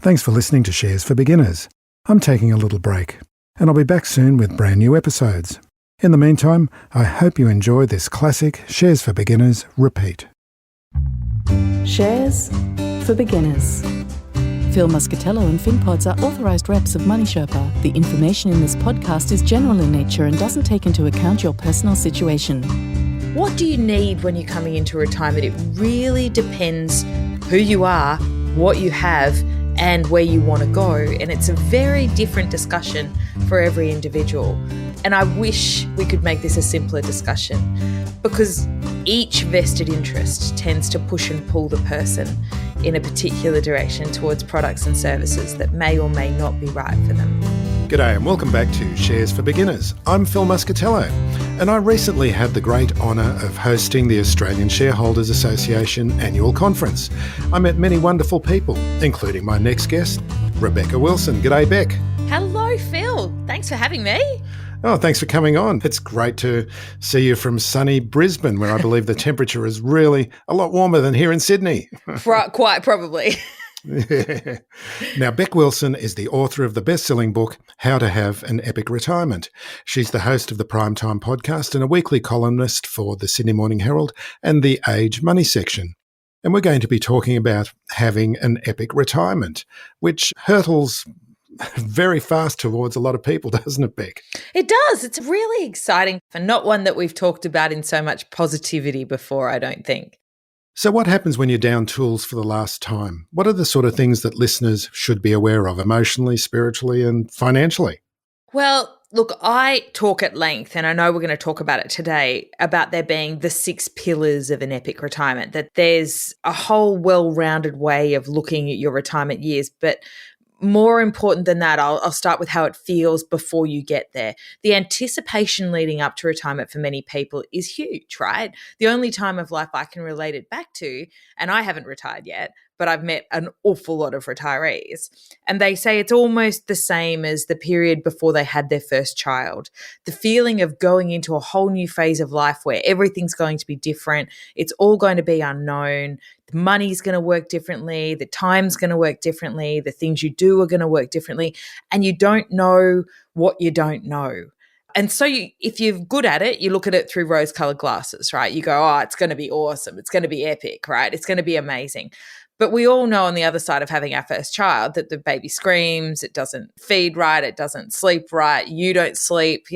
Thanks for listening to Shares for Beginners. I'm taking a little break, and I'll be back soon with brand new episodes. In the meantime, I hope you enjoy this classic Shares for Beginners repeat. Shares for Beginners. Phil Muscatello and Finpods are authorised reps of Money Sherpa. The information in this podcast is general in nature and doesn't take into account your personal situation. What do you need when you're coming into retirement? It really depends who you are, what you have, and where you want to go. And it's a very different discussion for every individual. And I wish we could make this a simpler discussion, because each vested interest tends to push and pull the person in a particular direction towards products and services that may or may not be right for them. G'day and welcome back to Shares for Beginners. I'm Phil Muscatello, and I recently had the great honour of hosting the Australian Shareholders Association annual conference. I met many wonderful people, including my next guest, Rebecca Wilson. G'day, Beck. Hello, Phil. Thanks for having me. Oh, thanks for coming on. It's great to see you from sunny Brisbane, where I believe the temperature is really a lot warmer than here in Sydney. Quite probably. Yeah. Now, Beck Wilson is the author of the best-selling book, How to Have an Epic Retirement. She's the host of the Primetime podcast and a weekly columnist for the Sydney Morning Herald and the Age Money section. And we're going to be talking about having an epic retirement, which hurtles very fast towards a lot of people, doesn't it, Beck? It does. It's really exciting, and not one that we've talked about in so much positivity before, I don't think. So what happens when you're down tools for the last time? What are the sort of things that listeners should be aware of emotionally, spiritually, and financially? Well, look, I talk at length, and I know we're going to talk about it today, about there being the 6 pillars of an epic retirement, that there's a whole well-rounded way of looking at your retirement years. But more important than that, I'll start with how it feels before you get there. The anticipation leading up to retirement for many people is huge, right? The only time of life I can relate it back to, and I haven't retired yet, but I've met an awful lot of retirees, and they say it's almost the same as the period before they had their first child. The feeling of going into a whole new phase of life where everything's going to be different, it's all going to be unknown, the money's going to work differently, the time's going to work differently, the things you do are going to work differently, and you don't know what you don't know. And so if you're good at it, you look at it through rose-colored glasses, right? You go, oh, it's going to be awesome. It's going to be epic, right? It's going to be amazing. But we all know on the other side of having our first child that the baby screams, it doesn't feed right, it doesn't sleep right, you don't sleep.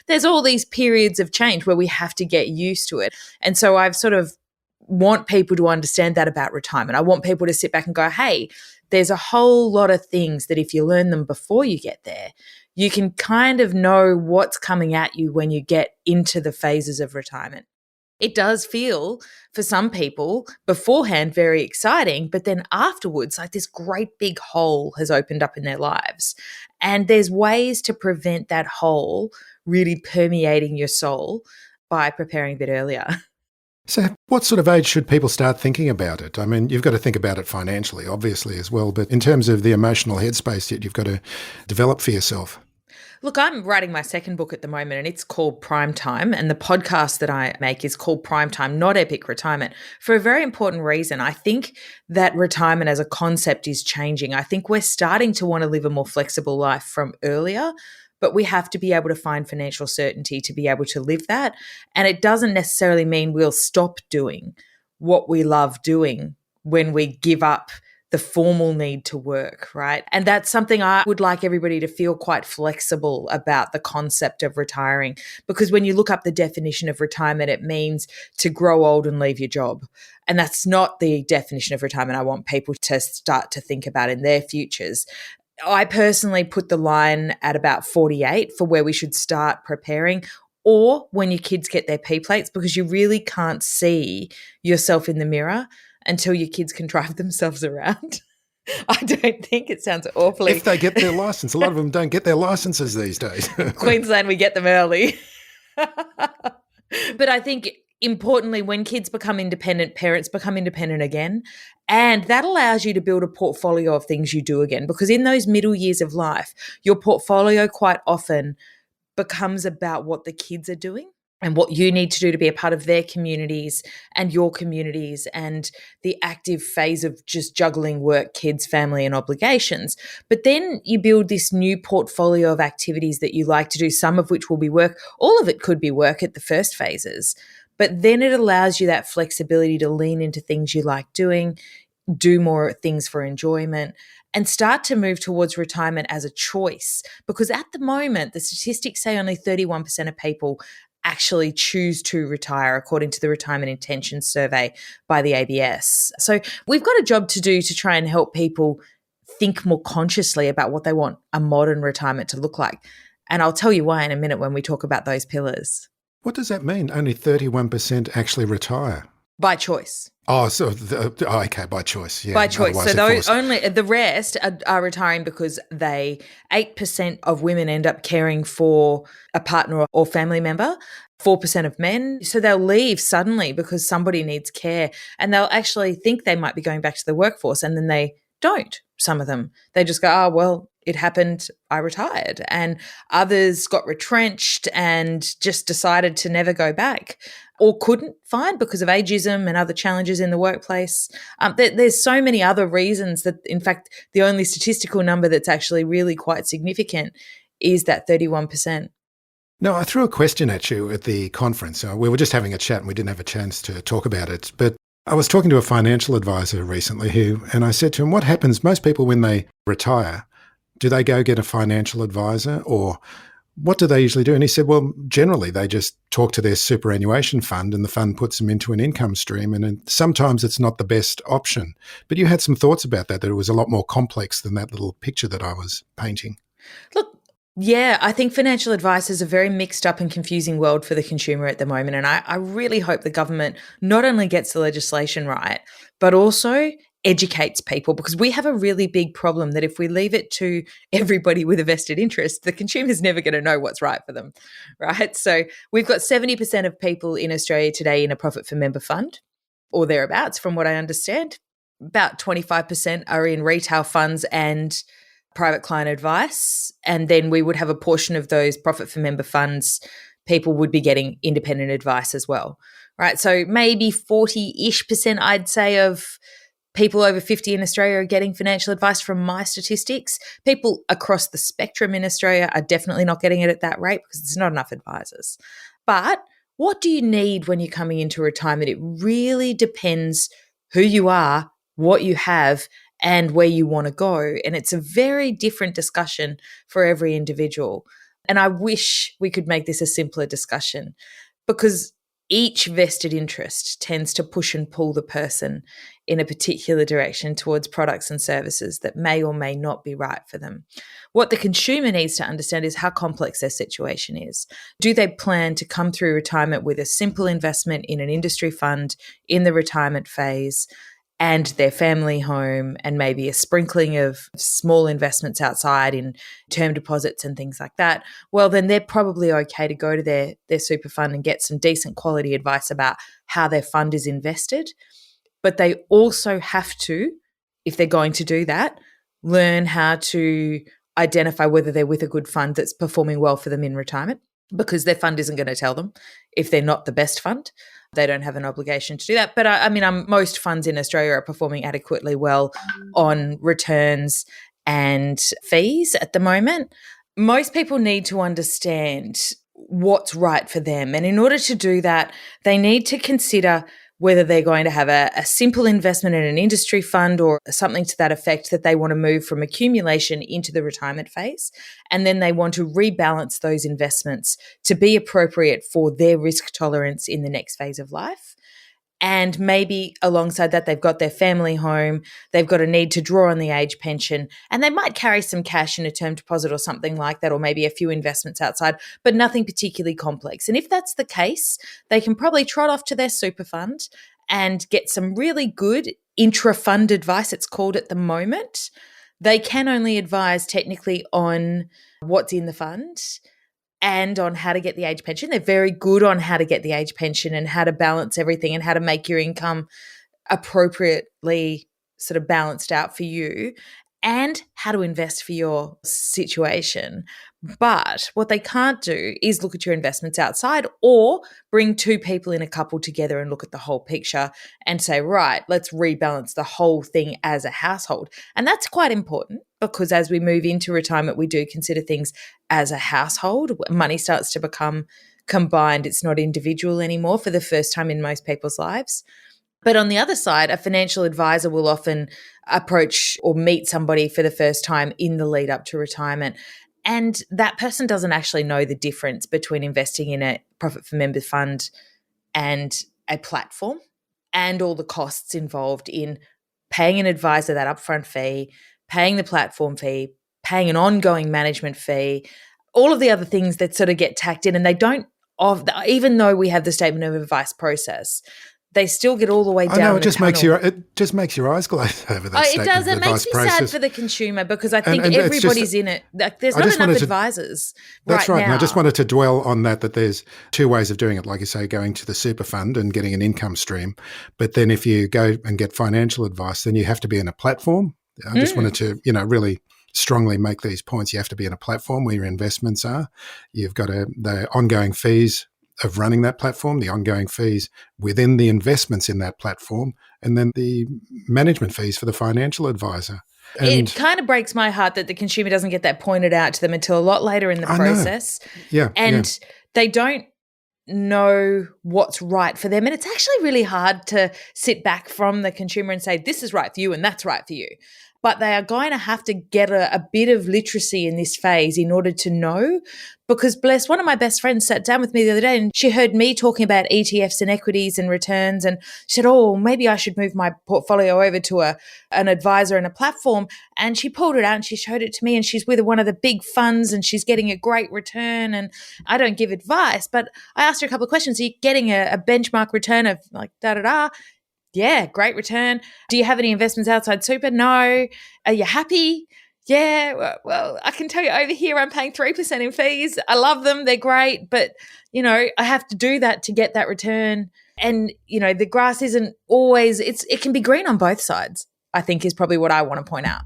There's all these periods of change where we have to get used to it. And so I've sort of want people to understand that about retirement. I want people to sit back and go, hey, there's a whole lot of things that if you learn them before you get there, you can kind of know what's coming at you when you get into the phases of retirement. It does feel, for some people, beforehand very exciting, but then afterwards, like this great big hole has opened up in their lives. And there's ways to prevent that hole really permeating your soul by preparing a bit earlier. So what sort of age should people start thinking about it? I mean, you've got to think about it financially, obviously, as well, but in terms of the emotional headspace that you've got to develop for yourself. Look, I'm writing my second book at the moment, and it's called Primetime, and the podcast that I make is called Primetime, not Epic Retirement, for a very important reason. I think that retirement as a concept is changing. I think we're starting to want to live a more flexible life from earlier, but we have to be able to find financial certainty to be able to live that. And it doesn't necessarily mean we'll stop doing what we love doing when we give up the formal need to work, right? And that's something I would like everybody to feel quite flexible about, the concept of retiring, because when you look up the definition of retirement, it means to grow old and leave your job. And that's not the definition of retirement I want people to start to think about in their futures. I personally put the line at about 48 for where we should start preparing, or when your kids get their P plates, because you really can't see yourself in the mirror until your kids can drive themselves around. I don't think it sounds awfully... If they get their license. A lot of them don't get their licenses these days. Queensland, we get them early. But I think importantly, when kids become independent, parents become independent again. And that allows you to build a portfolio of things you do again, because in those middle years of life, your portfolio quite often becomes about what the kids are doing. and what you need to do to be a part of their communities and your communities, and the active phase of just juggling work, kids, family, and obligations. But then you build this new portfolio of activities that you like to do, some of which will be work. All of it could be work at the first phases. But then it allows you that flexibility to lean into things you like doing, do more things for enjoyment, and start to move towards retirement as a choice. Because at the moment, the statistics say only 31% of people actually choose to retire, according to the Retirement Intentions Survey by the ABS. So we've got a job to do to try and help people think more consciously about what they want a modern retirement to look like. And I'll tell you why in a minute when we talk about those pillars. What does that mean? Only 31% actually retire? By choice. Oh, so okay, by choice. Yeah, by choice. So those only the rest are retiring because 8% of women end up caring for a partner or family member, 4% of men. So they'll leave suddenly because somebody needs care, and they'll actually think they might be going back to the workforce, and then they don't. Some of them, they just go, oh, well, it happened, I retired. And others got retrenched and just decided to never go back, or couldn't find because of ageism and other challenges in the workplace. There's so many other reasons that, in fact, the only statistical number that's actually really quite significant is that 31%. No, I threw a question at you at the conference. We were just having a chat and we didn't have a chance to talk about it. But I was talking to a financial advisor recently and I said to him, what happens, most people when they retire, do they go get a financial advisor, or what do they usually do? And he said, well, generally they just talk to their superannuation fund and the fund puts them into an income stream. And sometimes it's not the best option. But you had some thoughts about that it was a lot more complex than that little picture that I was painting. Look, yeah, I think financial advice is a very mixed up and confusing world for the consumer at the moment. And I really hope the government not only gets the legislation right, but also educates people, because we have a really big problem that if we leave it to everybody with a vested interest, the consumer's never going to know what's right for them, right? So we've got 70% of people in Australia today in a profit for member fund or thereabouts, from what I understand. About 25% are in retail funds and private client advice. And then we would have a portion of those profit for member funds, people would be getting independent advice as well, right? So maybe 40-ish%, I'd say, of people over 50 in Australia are getting financial advice from my statistics. People across the spectrum in Australia are definitely not getting it at that rate because there's not enough advisors. But what do you need when you're coming into retirement? It really depends who you are, what you have, and where you want to go. And it's a very different discussion for every individual. And I wish we could make this a simpler discussion, because each vested interest tends to push and pull the person in a particular direction towards products and services that may or may not be right for them. What the consumer needs to understand is how complex their situation is. Do they plan to come through retirement with a simple investment in an industry fund in the retirement phase and their family home, and maybe a sprinkling of small investments outside in term deposits and things like that? Well, then they're probably okay to go to their super fund and get some decent quality advice about how their fund is invested. But they also have to, if they're going to do that, learn how to identify whether they're with a good fund that's performing well for them in retirement, because their fund isn't going to tell them if they're not the best fund. They don't have an obligation to do that. But most funds in Australia are performing adequately well on returns and fees at the moment. Most people need to understand what's right for them. And in order to do that, they need to consider whether they're going to have a simple investment in an industry fund or something to that effect, that they want to move from accumulation into the retirement phase. And then they want to rebalance those investments to be appropriate for their risk tolerance in the next phase of life. And maybe alongside that, they've got their family home, they've got a need to draw on the age pension, and they might carry some cash in a term deposit or something like that, or maybe a few investments outside, but nothing particularly complex. And if that's the case, they can probably trot off to their super fund and get some really good intra-fund advice, it's called at the moment. They can only advise technically on what's in the fund and on how to get the age pension. They're very good on how to get the age pension and how to balance everything and how to make your income appropriately sort of balanced out for you. and how to invest for your situation. But what they can't do is look at your investments outside or bring two people in a couple together and look at the whole picture and say, right, let's rebalance the whole thing as a household. And that's quite important because as we move into retirement, we do consider things as a household. Money starts to become combined. It's not individual anymore for the first time in most people's lives. But on the other side, a financial advisor will often approach or meet somebody for the first time in the lead up to retirement. And that person doesn't actually know the difference between investing in a profit for member fund and a platform and all the costs involved in paying an advisor that upfront fee, paying the platform fee, paying an ongoing management fee, all of the other things that sort of get tacked in. And they don't, even though we have the statement of advice process, they still get all the way down. I know it just makes your eyes glaze over that. It does. It makes me sad for the consumer because I think everybody's in it. Like, there's not enough advisors. That's right. Now. And I just wanted to dwell on that there's two ways of doing it. Like you say, going to the super fund and getting an income stream. But then if you go and get financial advice, then you have to be in a platform. I just wanted to, really strongly make these points. You have to be in a platform where your investments are. You've got the ongoing fees of running that platform, the ongoing fees within the investments in that platform, and then the management fees for the financial advisor. And it kind of breaks my heart that the consumer doesn't get that pointed out to them until a lot later in the process. Yeah. And they don't know what's right for them. And it's actually really hard to sit back from the consumer and say, this is right for you and that's right for you. But they are going to have to get a bit of literacy in this phase in order to know. Because bless, one of my best friends sat down with me the other day and she heard me talking about ETFs and equities and returns, and she said, oh, maybe I should move my portfolio over to an advisor and a platform. And she pulled it out and she showed it to me, and she's with one of the big funds and she's getting a great return. And I don't give advice, but I asked her a couple of questions. Are you getting a benchmark return of like da-da-da? Yeah, great return. Do you have any investments outside super? No. Are you happy? Yeah, well, I can tell you over here I'm paying 3% in fees. I love them. They're great. But, I have to do that to get that return. And, the grass isn't always, it can be green on both sides, I think is probably what I want to point out.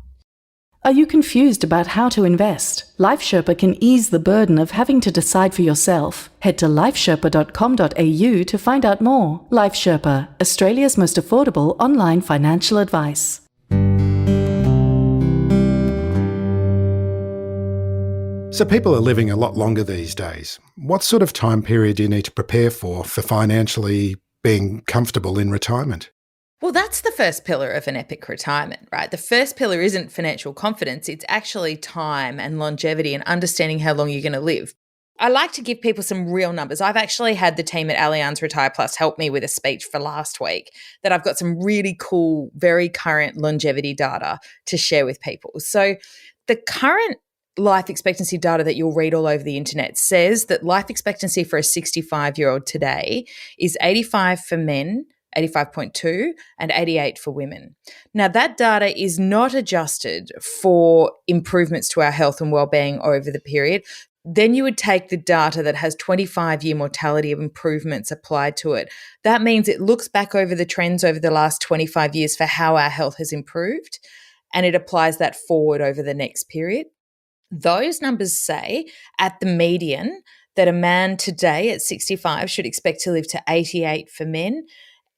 Are you confused about how to invest? Life Sherpa can ease the burden of having to decide for yourself. Head to lifesherpa.com.au to find out more. Life Sherpa, Australia's most affordable online financial advice. So people are living a lot longer these days. What sort of time period do you need to prepare for financially being comfortable in retirement? Well, that's the first pillar of an epic retirement, right? The first pillar isn't financial confidence. It's actually time and longevity and understanding how long you're going to live. I like to give people some real numbers. I've actually had the team at Allianz Retire Plus help me with a speech for last week that I've got some really cool, very current longevity data to share with people. So the current life expectancy data that you'll read all over the internet says that life expectancy for a 65-year-old today is 85 for men, 85.2, and 88 for women. Now, that data is not adjusted for improvements to our health and well-being over the period. Then you would take the data that has 25-year mortality of improvements applied to it. That means it looks back over the trends over the last 25 years for how our health has improved, and it applies that forward over the next period. Those numbers say at the median that a man today at 65 should expect to live to 88 for men,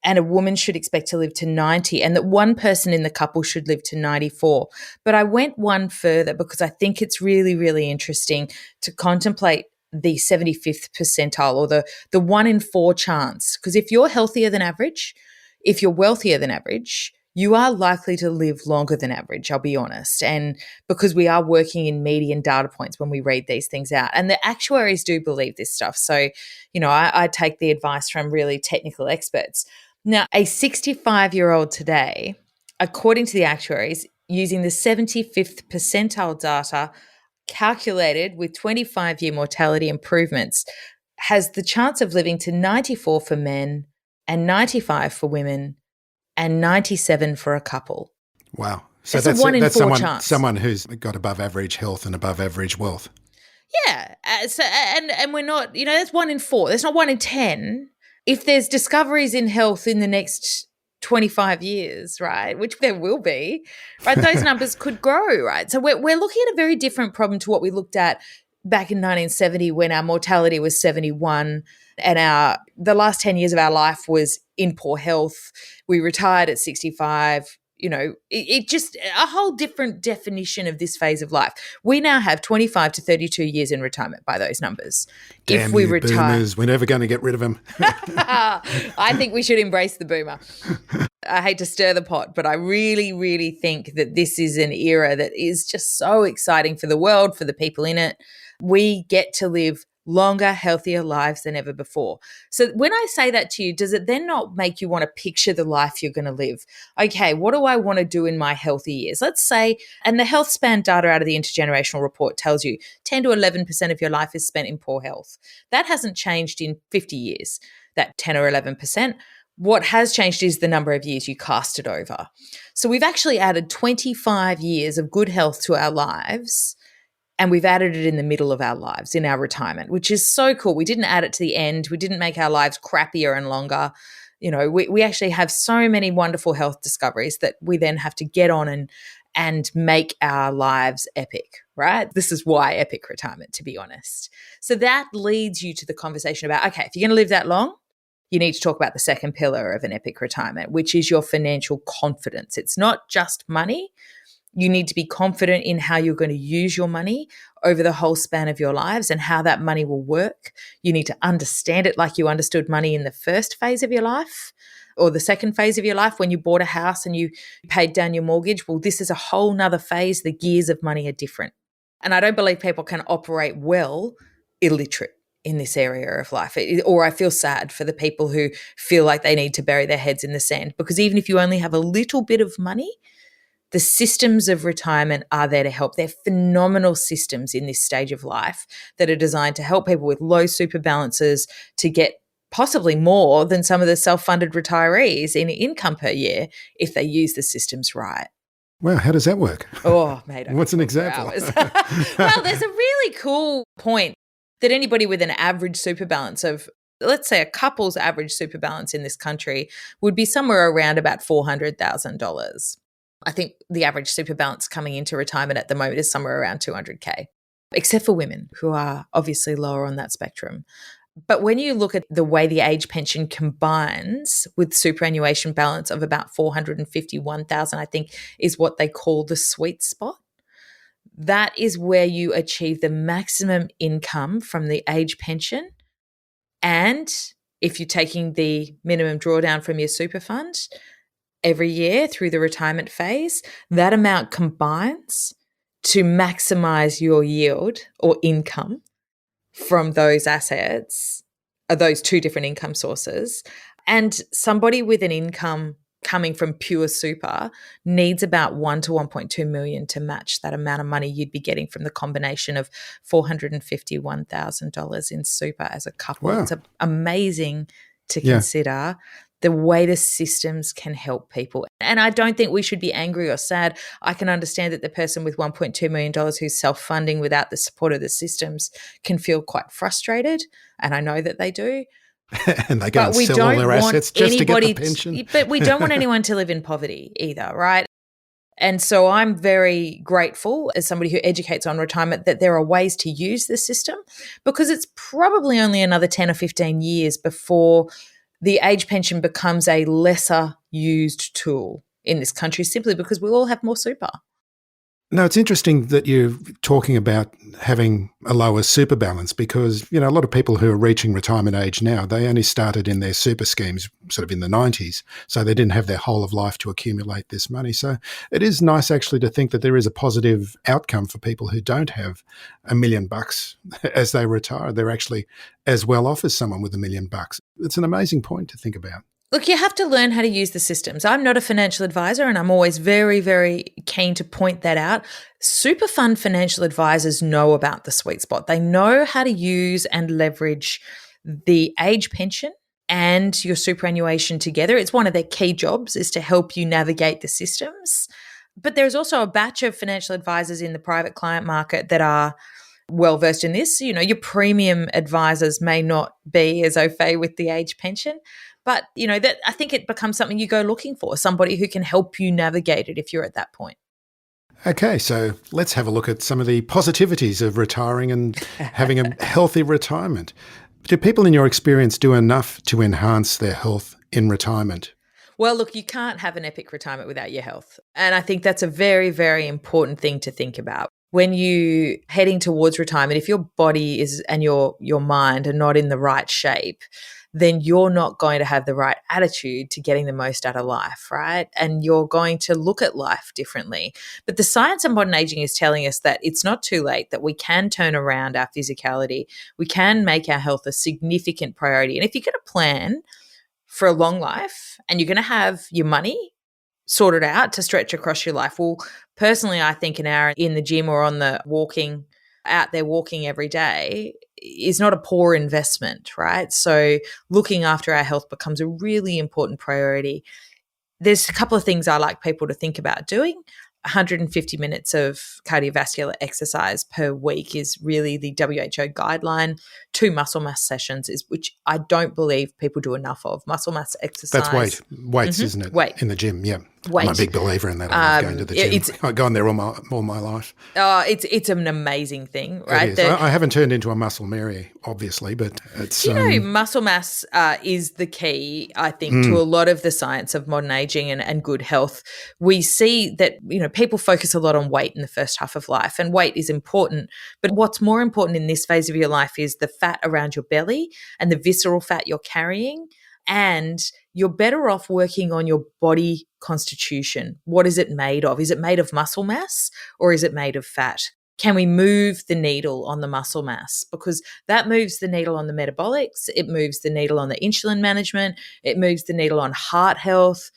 and a woman should expect to live to 90, and that one person in the couple should live to 94. But I went one further because I think it's really, really interesting to contemplate the 75th percentile, or the 1 in 4 chance. Because if you're healthier than average, if you're wealthier than average, you are likely to live longer than average, I'll be honest. And because we are working in median data points when we read these things out. And the actuaries do believe this stuff. So, I take the advice from really technical experts. Now, a 65-year-old today, according to the actuaries, using the 75th percentile data calculated with 25-year mortality improvements, has the chance of living to 94 for men and 95 for women and 97 for a couple. Wow. So that's a 1 in 4 chance. Someone who's got above average health and above average wealth. Yeah. And we're not, that's 1 in 4. That's not 1 in 10. If there's discoveries in health in the next 25 years, right, which there will be, right, those numbers could grow, right? So we're looking at a very different problem to what we looked at back in 1970 when our mortality was 71 and the last 10 years of our life was in poor health. We retired at 65. It just a whole different definition of this phase of life. We now have 25 to 32 years in retirement by those numbers. Damn if we you retire, boomers, we're never going to get rid of them. I think we should embrace the boomer. I hate to stir the pot, but I really, really think that this is an era that is just so exciting for the world, for the people in it. We get to live longer, healthier lives than ever before. So when I say that to you, does it then not make you want to picture the life you're going to live? Okay, what do I want to do in my healthy years? Let's say, and the health span data out of the intergenerational report tells you 10 to 11% of your life is spent in poor health. That hasn't changed in 50 years, that 10 or 11%. What has changed is the number of years you cast it over. So we've actually added 25 years of good health to our lives, and we've added it in the middle of our lives, in our retirement, which is so cool. We didn't add it to the end. We didn't make our lives crappier and longer. We actually have so many wonderful health discoveries that we then have to get on and make our lives epic, right? This is why epic retirement, to be honest. So that leads you to the conversation about, okay, if you're going to live that long, you need to talk about the second pillar of an epic retirement, which is your financial confidence. It's not just money. You need to be confident in how you're going to use your money over the whole span of your lives and how that money will work. You need to understand it like you understood money in the first phase of your life or the second phase of your life when you bought a house and you paid down your mortgage. Well, this is a whole nother phase. The gears of money are different. And I don't believe people can operate well illiterate in this area of life. Or I feel sad for the people who feel like they need to bury their heads in the sand, because even if you only have a little bit of money, the systems of retirement are there to help. They're phenomenal systems in this stage of life that are designed to help people with low super balances to get possibly more than some of the self-funded retirees in income per year if they use the systems right. Wow, how does that work? Oh, mate. What's an example? Well, there's a really cool point that anybody with an average super balance of, let's say a couple's average super balance in this country would be somewhere around about $400,000. I think the average super balance coming into retirement at the moment is somewhere around 200K, except for women who are obviously lower on that spectrum. But when you look at the way the age pension combines with superannuation balance of about 451,000, I think is what they call the sweet spot. That is where you achieve the maximum income from the age pension. And if you're taking the minimum drawdown from your super fund every year through the retirement phase, that amount combines to maximize your yield or income from those assets, or those two different income sources. And somebody with an income coming from pure super needs about 1 to 1.2 million to match that amount of money you'd be getting from the combination of $451,000 in super as a couple. Wow. It's amazing to consider the way the systems can help people. And I don't think we should be angry or sad. I can understand that the person with $1.2 million who's self-funding without the support of the systems can feel quite frustrated, and I know that they do. And they go and sell all their assets just to get the pension. But we don't want anyone to live in poverty either, right? And so I'm very grateful as somebody who educates on retirement that there are ways to use the system, because it's probably only another 10 or 15 years before the age pension becomes a lesser used tool in this country, simply because we all have more super. No, it's interesting that you're talking about having a lower super balance, because, a lot of people who are reaching retirement age now, they only started in their super schemes sort of in the 90s. So they didn't have their whole of life to accumulate this money. So it is nice actually to think that there is a positive outcome for people who don't have $1 million as they retire. They're actually as well off as someone with $1 million. It's an amazing point to think about. Look, you have to learn how to use the systems. I'm not a financial advisor, and I'm always very, very keen to point that out. Super fund financial advisors know about the sweet spot. They know how to use and leverage the age pension and your superannuation together. It's one of their key jobs, is to help you navigate the systems. But there's also a batch of financial advisors in the private client market that are well versed in this. Your premium advisors may not be as au fait with the age pension, But, that I think it becomes something you go looking for, somebody who can help you navigate it if you're at that point. Okay, so let's have a look at some of the positivities of retiring and having a healthy retirement. Do people in your experience do enough to enhance their health in retirement? Well, look, you can't have an epic retirement without your health. And I think that's a very, very important thing to think about. When you heading towards retirement, if your body is and your mind are not in the right shape, then you're not going to have the right attitude to getting the most out of life, right? And you're going to look at life differently. But the science of modern aging is telling us that it's not too late, that we can turn around our physicality. We can make our health a significant priority. And if you're going to plan for a long life and you're going to have your money sorted out to stretch across your life, well, personally, I think an hour in the gym or on the walking out there walking every day is not a poor investment, right? So looking after our health becomes a really important priority. There's a couple of things I like people to think about doing. 150 minutes of cardiovascular exercise per week is really the WHO guideline. 2 muscle mass sessions is, which I don't believe people do enough of. Muscle mass exercise. That's weights, isn't it? Weight. In the gym, yeah. Weight. I'm a big believer in that. I love going to the gym. I've gone there all my life. It's an amazing thing, right? It is. I haven't turned into a muscle Mary, obviously, but it's... muscle mass is the key, I think, to a lot of the science of modern aging and good health. We see that, people focus a lot on weight in the first half of life, and weight is important. But what's more important in this phase of your life is the fat around your belly and the visceral fat you're carrying. And you're better off working on your body constitution. What is it made of? Is it made of muscle mass or is it made of fat? Can we move the needle on the muscle mass? Because that moves the needle on the metabolics. It moves the needle on the insulin management. It moves the needle on heart health.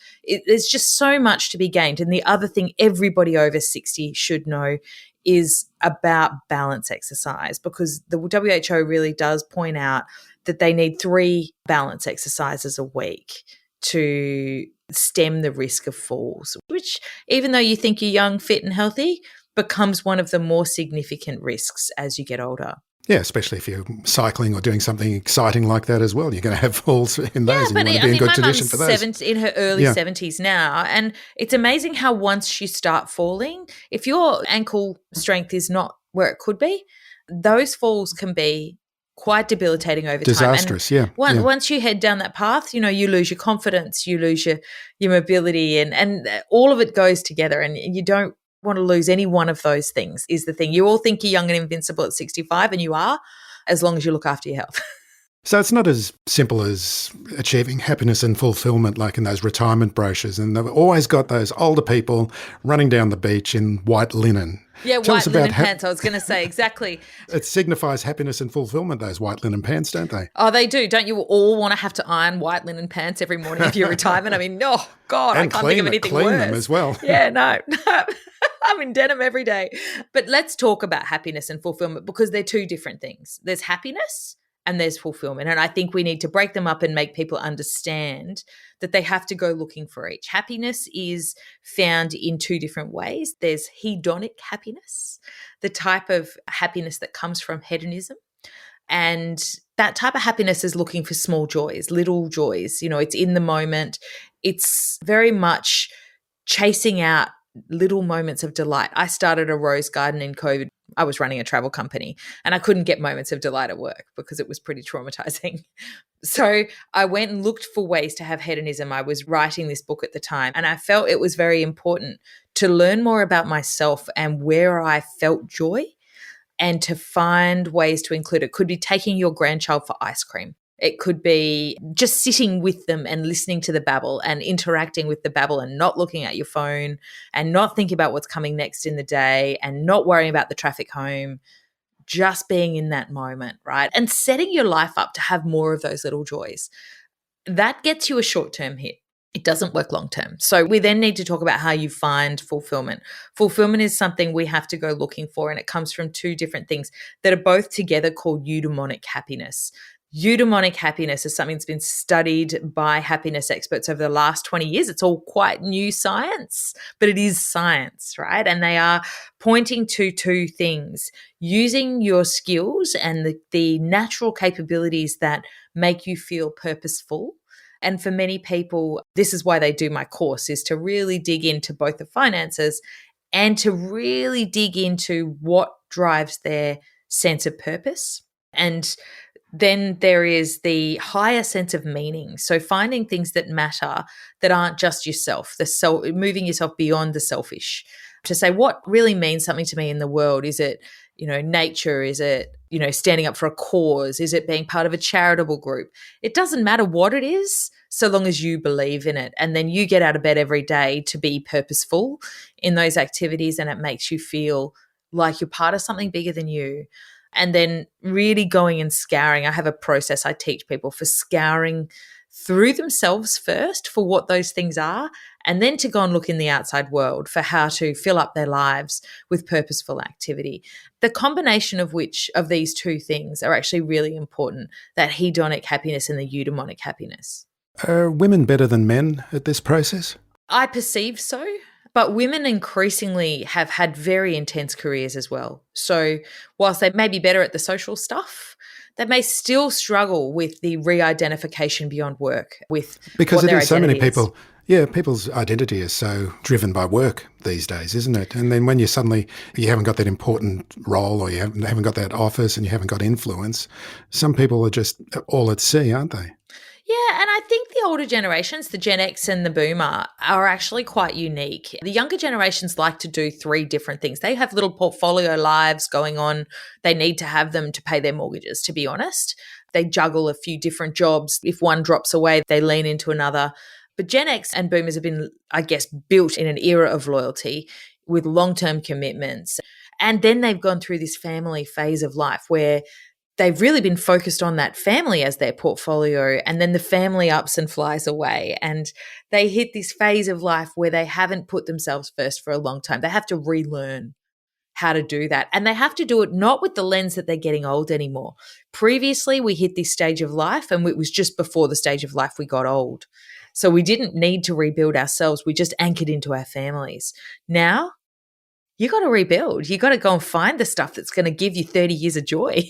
There's just so much to be gained. And the other thing everybody over 60 should know is about balance exercise, because the WHO really does point out that they need 3 balance exercises a week to stem the risk of falls, which, even though you think you're young, fit and healthy, becomes one of the more significant risks as you get older. Yeah, especially if you're cycling or doing something exciting like that as well. You're going to have falls in those, and you want to be in good condition for those. In her early 70s now, and it's amazing how once you start falling, if your ankle strength is not where it could be, those falls can be quite debilitating over Disastrous, time. Once you head down that path, you lose your confidence, you lose your mobility, and all of it goes together, and you don't want to lose any one of those things is the thing. You all think you're young and invincible at 65, and you are, as long as you look after your health. So it's not as simple as achieving happiness and fulfillment like in those retirement brochures. And they've always got those older people running down the beach in white linen. Yeah, white linen pants, I was going to say, exactly. It signifies happiness and fulfillment, those white linen pants, don't they? Oh, they do. Don't you all want to have to iron white linen pants every morning of your retirement? I mean, oh, God, and I can't think of anything worse. Clean them as well. Yeah, no. I'm in denim every day. But let's talk about happiness and fulfillment, because they're 2 different things. There's happiness and there's fulfillment. And I think we need to break them up and make people understand that they have to go looking for each. Happiness is found in 2 different ways. There's hedonic happiness, the type of happiness that comes from hedonism. And that type of happiness is looking for small joys, little joys. It's in the moment. It's very much chasing out little moments of delight. I started a rose garden in COVID. I was running a travel company and I couldn't get moments of delight at work because it was pretty traumatizing. So I went and looked for ways to have hedonism. I was writing this book at the time, and I felt it was very important to learn more about myself and where I felt joy, and to find ways to include it. Could be taking your grandchild for ice cream. It could be just sitting with them and listening to the babble and interacting with the babble and not looking at your phone and not thinking about what's coming next in the day and not worrying about the traffic home, just being in that moment, right? And setting your life up to have more of those little joys. That gets you a short-term hit. It doesn't work long-term. So we then need to talk about how you find fulfillment. Fulfillment is something we have to go looking for, and it comes from 2 different things that are both together called eudaimonic happiness. Eudaimonic happiness is something that's been studied by happiness experts over the last 20 years. It's all quite new science, but it is science, right? And they are pointing to 2 things: using your skills and the natural capabilities that make you feel purposeful And for many people, this is why they do my course, is to really dig into both the finances and to really dig into what drives their sense of purpose. And then there is the higher sense of meaning. So finding things that matter that aren't just yourself, moving yourself beyond the selfish, to say what really means something to me in the world. Is it, nature? Is it, standing up for a cause? Is it being part of a charitable group? It doesn't matter what it is, so long as you believe in it. And then you get out of bed every day to be purposeful in those activities, and it makes you feel like you're part of something bigger than you. And then really going and scouring. I have a process I teach people for scouring through themselves first for what those things are, and then to go and look in the outside world for how to fill up their lives with purposeful activity. The combination of which of these two things are actually really important, that hedonic happiness and the eudaimonic happiness. Are women better than men at this process? I perceive so. But women increasingly have had very intense careers as well. So whilst they may be better at the social stuff, they may still struggle with the re-identification beyond work with because what it their is so many identity is. people. Yeah, people's identity is so driven by work these days, isn't it? And then when you haven't got that important role, or you haven't got that office, and you haven't got influence, some people are just all at sea, aren't they? Yeah, and I think the older generations, the Gen X and the Boomer, are actually quite unique. The younger generations like to do 3 different things. They have little portfolio lives going on. They need to have them to pay their mortgages, to be honest. They juggle a few different jobs. If one drops away, they lean into another. But Gen X and Boomers have been, I guess, built in an era of loyalty with long-term commitments. And then they've gone through this family phase of life where they've really been focused on that family as their portfolio, and then the family ups and flies away, and they hit this phase of life where they haven't put themselves first for a long time. They have to relearn how to do that, and they have to do it not with the lens that they're getting old anymore. Previously, we hit this stage of life, and it was just before the stage of life we got old. So we didn't need to rebuild ourselves. We just anchored into our families. Now, you got to rebuild. You got to go and find the stuff that's going to give you 30 years of joy.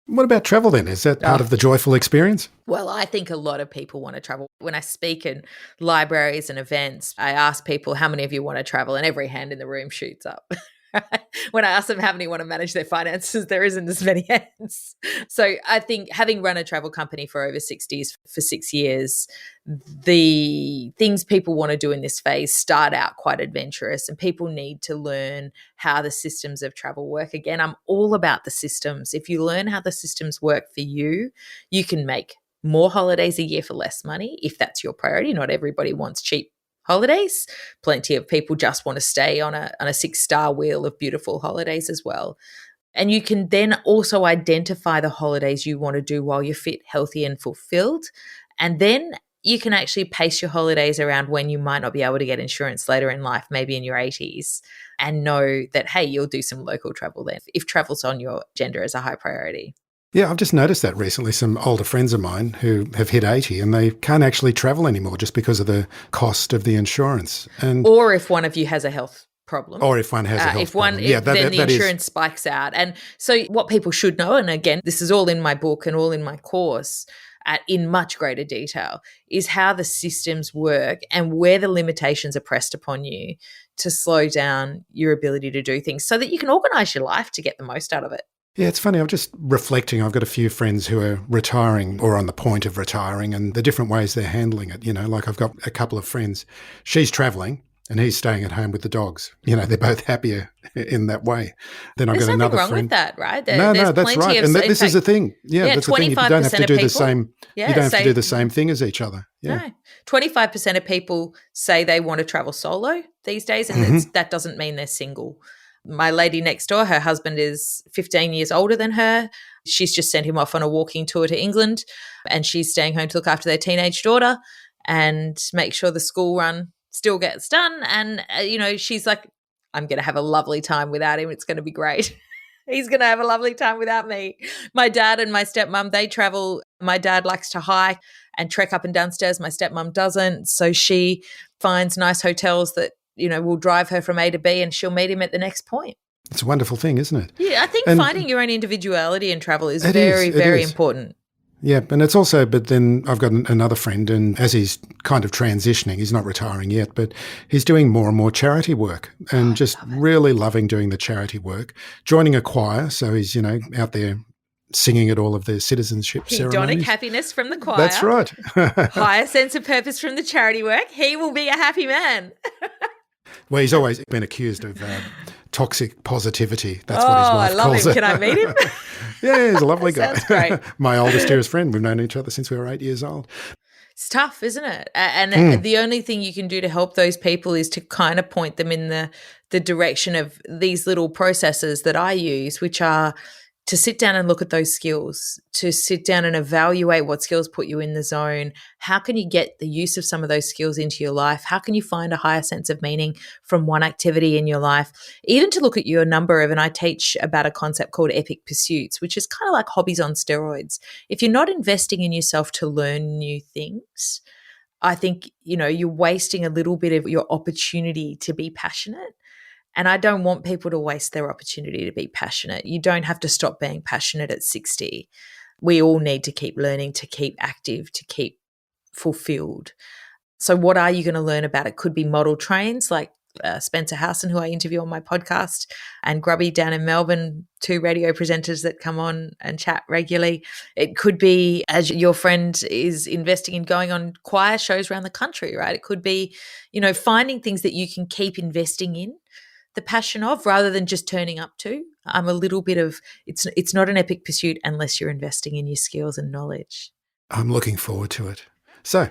What about travel then? Is that part of the joyful experience? Well, I think a lot of people want to travel. When I speak in libraries and events, I ask people, how many of you want to travel? And every hand in the room shoots up. When I ask them how many want to manage their finances, there isn't as many hands. So I think, having run a travel company for over 6 years, the things people want to do in this phase start out quite adventurous, and people need to learn how the systems of travel work. Again, I'm all about the systems. If you learn how the systems work for you, you can make more holidays a year for less money if that's your priority. Not everybody wants cheap holidays. Plenty of people just want to stay on a 6-star wheel of beautiful holidays as well. And you can then also identify the holidays you want to do while you're fit, healthy, and fulfilled. And then you can actually pace your holidays around when you might not be able to get insurance later in life, maybe in your 80s, and know that, hey, you'll do some local travel then, if travel's on your agenda as a high priority. Yeah, I've just noticed that recently. Some older friends of mine who have hit 80 and they can't actually travel anymore just because of the cost of the insurance. Or if one of you has a health problem. Or if one has a health problem. Then the insurance spikes out. And so what people should know, and again, this is all in my book and all in my course in much greater detail, is how the systems work and where the limitations are pressed upon you to slow down your ability to do things so that you can organise your life to get the most out of it. Yeah, it's funny. I'm just reflecting. I've got a few friends who are retiring or on the point of retiring, and the different ways they're handling it. Like I've got a couple of friends. She's travelling and he's staying at home with the dogs. They're both happier in that way. Then I've got another friend. There's nothing wrong with that, right? No, that's right. And this is the thing. Yeah, that's the thing. You don't have to do the same. You don't have to do the same thing as each other. Yeah. No, 25% of people say they want to travel solo these days, and that doesn't mean they're single. My lady next door, her husband is 15 years older than her. She's just sent him off on a walking tour to England, and she's staying home to look after their teenage daughter and make sure the school run still gets done. And, she's like, I'm going to have a lovely time without him. It's going to be great. He's going to have a lovely time without me. My dad and my stepmom, they travel. My dad likes to hike and trek up and down stairs. My stepmom doesn't. So she finds nice hotels that will drive her from A to B, and she'll meet him at the next point. It's a wonderful thing, isn't it? Yeah, I think finding your own individuality in travel is very, very important. Yeah, and it's also, but then I've got another friend, and as he's kind of transitioning, he's not retiring yet, but he's doing more and more charity work and just really loving doing the charity work, joining a choir. So he's, out there singing at all of the citizenship Hedonic ceremonies. happiness from the choir. That's right. Higher sense of purpose from the charity work. He will be a happy man. Well, he's always been accused of toxic positivity. That's what his wife I love calls him. it. Can I meet him? Yeah, he's a lovely guy. Sounds great. My oldest, dearest friend. We've known each other since we were 8 years old. It's tough, isn't it? And the only thing you can do to help those people is to kind of point them in the direction of these little processes that I use, which are to sit down and look at those skills, to sit down and evaluate what skills put you in the zone. How can you get the use of some of those skills into your life? How can you find a higher sense of meaning from one activity in your life? Even to look at your number of, and I teach about a concept called epic pursuits, which is kind of like hobbies on steroids. If you're not investing in yourself to learn new things, I think, you're wasting a little bit of your opportunity to be passionate. And I don't want people to waste their opportunity to be passionate. You don't have to stop being passionate at 60. We all need to keep learning, to keep active, to keep fulfilled. So what are you going to learn about? It could be model trains like Spencer Howson, who I interview on my podcast, and Grubby down in Melbourne, 2 radio presenters that come on and chat regularly. It could be, as your friend is investing in, going on choir shows around the country, right? It could be, finding things that you can keep investing in the passion of, rather than just turning up to. I'm a little bit of, it's not an epic pursuit unless you're investing in your skills and knowledge. I'm looking forward to it. So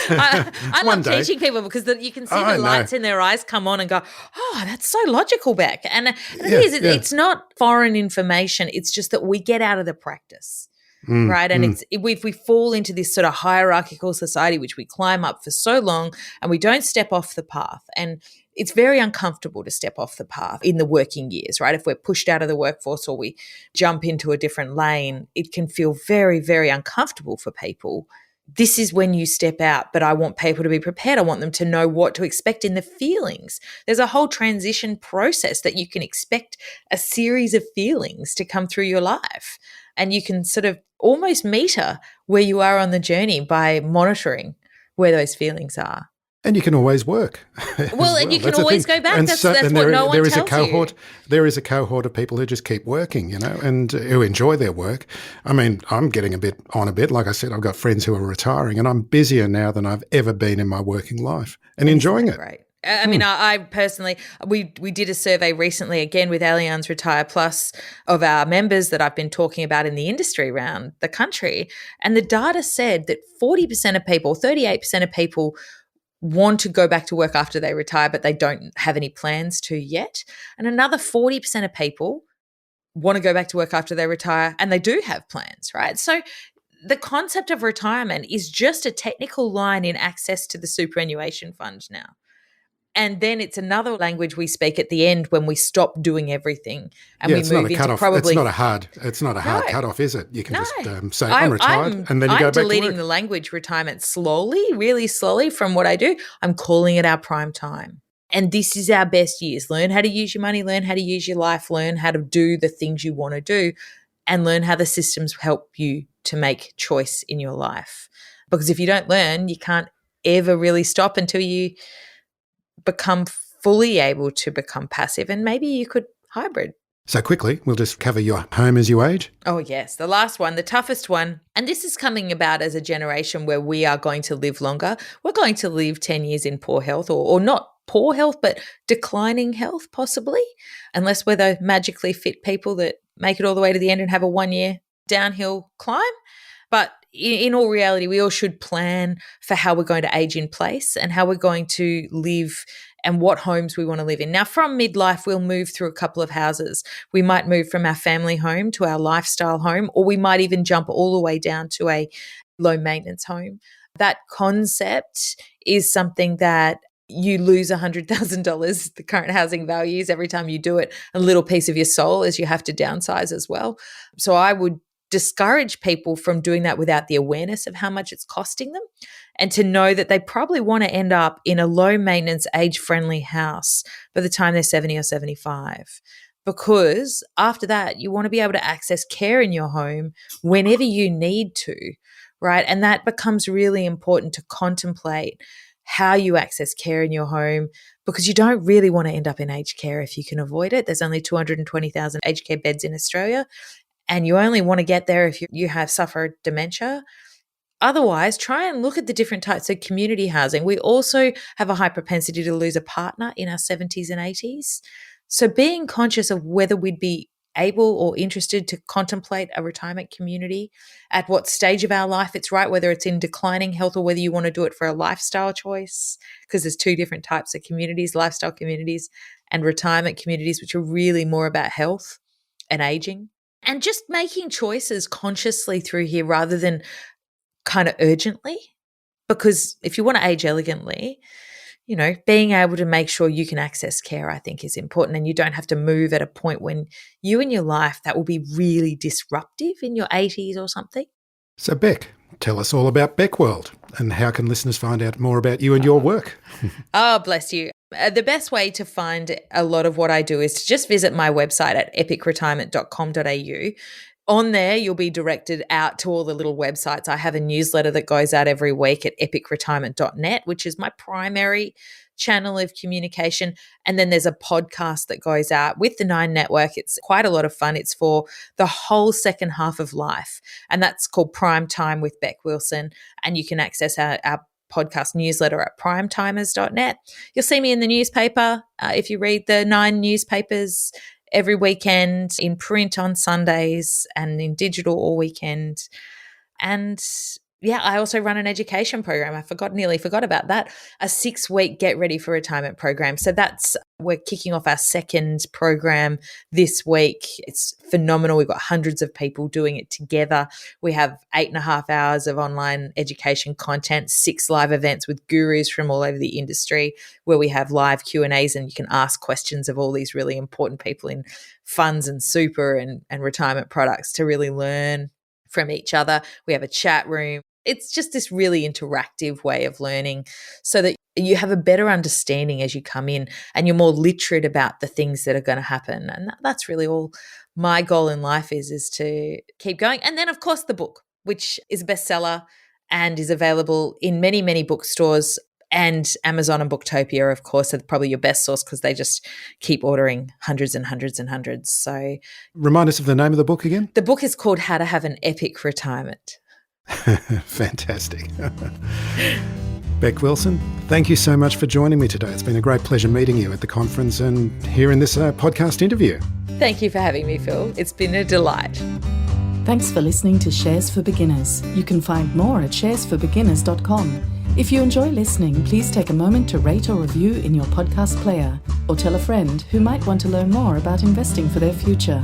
I love teaching people because you can see the lights in their eyes come on and go, oh, that's so logical, Beck. And it's not foreign information. It's just that we get out of the practice. Right. And if we fall into this sort of hierarchical society, which we climb up for so long and we don't step off the path. And it's very uncomfortable to step off the path in the working years, right? If we're pushed out of the workforce or we jump into a different lane, it can feel very, very uncomfortable for people. This is when you step out, but I want people to be prepared. I want them to know what to expect in the feelings. There's a whole transition process that you can expect a series of feelings to come through your life. And you can sort of almost meter where you are on the journey by monitoring where those feelings are. And you can always work. Well, and you can always go back. That's what no one tells you. There is a cohort of people who just keep working, and who enjoy their work. I mean, I'm getting a bit. Like I said, I've got friends who are retiring, and I'm busier now than I've ever been in my working life and enjoying it. Right. I mean, I personally, we did a survey recently, again with Allianz Retire Plus, of our members that I've been talking about in the industry around the country. And the data said that 40% of people, 38% of people want to go back to work after they retire, but they don't have any plans to yet. And another 40% of people want to go back to work after they retire, and they do have plans, right? So the concept of retirement is just a technical line in access to the superannuation fund now. And then it's another language we speak at the end when we stop doing everything and we move into probably. It's not a hard cutoff, is it? You can just say I'm retired, and then you go back to work. I'm deleting the language retirement slowly, really slowly from what I do. I'm calling it our prime time. And this is our best years. Learn how to use your money, learn how to use your life, learn how to do the things you want to do, and learn how the systems help you to make choice in your life. Because if you don't learn, you can't ever really stop until you become fully able to become passive, and maybe you could hybrid. So quickly, we'll just cover your home as you age. Oh, yes. The last one, the toughest one. And this is coming about as a generation where we are going to live longer. We're going to live 10 years in poor health, or not poor health, but declining health possibly, unless we're the magically fit people that make it all the way to the end and have a 1-year downhill climb. But in all reality, we all should plan for how we're going to age in place and how we're going to live and what homes we want to live in. Now, from midlife, we'll move through a couple of houses. We might move from our family home to our lifestyle home, or we might even jump all the way down to a low maintenance home. That concept is something that you lose $100,000, the current housing values, every time you do it, a little piece of your soul, as you have to downsize as well. So I would discourage people from doing that without the awareness of how much it's costing them, and to know that they probably want to end up in a low maintenance, age friendly house by the time they're 70 or 75. because after that, you want to be able to access care in your home whenever you need to, right? And that becomes really important to contemplate how you access care in your home, because you don't really want to end up in aged care if you can avoid it. There's only 220,000 aged care beds in Australia, and you only want to get there if you have suffered dementia. Otherwise, try and look at the different types of community housing. We also have a high propensity to lose a partner in our 70s and 80s. So being conscious of whether we'd be able or interested to contemplate a retirement community, at what stage of our life it's right, whether it's in declining health or whether you want to do it for a lifestyle choice, because there's two different types of communities, lifestyle communities and retirement communities, which are really more about health and aging. And just making choices consciously through here rather than kind of urgently, because if you want to age elegantly, being able to make sure you can access care, I think, is important, and you don't have to move at a point when you in your life that will be really disruptive in your 80s or something. So Beck, tell us all about Beck World, and how can listeners find out more about you and your work? Oh, bless you. The best way to find a lot of what I do is to just visit my website at epicretirement.com.au. On there, you'll be directed out to all the little websites. I have a newsletter that goes out every week at epicretirement.net, which is my primary channel of communication. And then there's a podcast that goes out with the Nine Network. It's quite a lot of fun. It's for the whole second half of life. And that's called Prime Time with Beck Wilson. And you can access our podcast newsletter at primetimers.net. You'll see me in the newspaper if you read the 9 newspapers every weekend, in print on Sundays and in digital all weekend. And yeah, I also run an education program. I nearly forgot about that. A 6-week Get Ready for Retirement program. So we're kicking off our second program this week. It's phenomenal. We've got hundreds of people doing it together. We have 8.5 hours of online education content, 6 live events with gurus from all over the industry, where we have live Q&As and you can ask questions of all these really important people in funds and super and retirement products to really learn from each other. We have a chat room. It's just this really interactive way of learning so that you have a better understanding as you come in and you're more literate about the things that are going to happen. And that's really all my goal in life is to keep going. And then, of course, the book, which is a bestseller and is available in many, many bookstores, and Amazon and Booktopia, of course, are probably your best source because they just keep ordering hundreds and hundreds and hundreds. So remind us of the name of the book again. The book is called How to Have an Epic Retirement. Fantastic. Beck Wilson, thank you so much for joining me today. It's been a great pleasure meeting you at the conference and here in this podcast interview. Thank you for having me, Phil. It's been a delight. Thanks for listening to Shares for Beginners. You can find more at sharesforbeginners.com. If you enjoy listening, please take a moment to rate or review in your podcast player, or tell a friend who might want to learn more about investing for their future.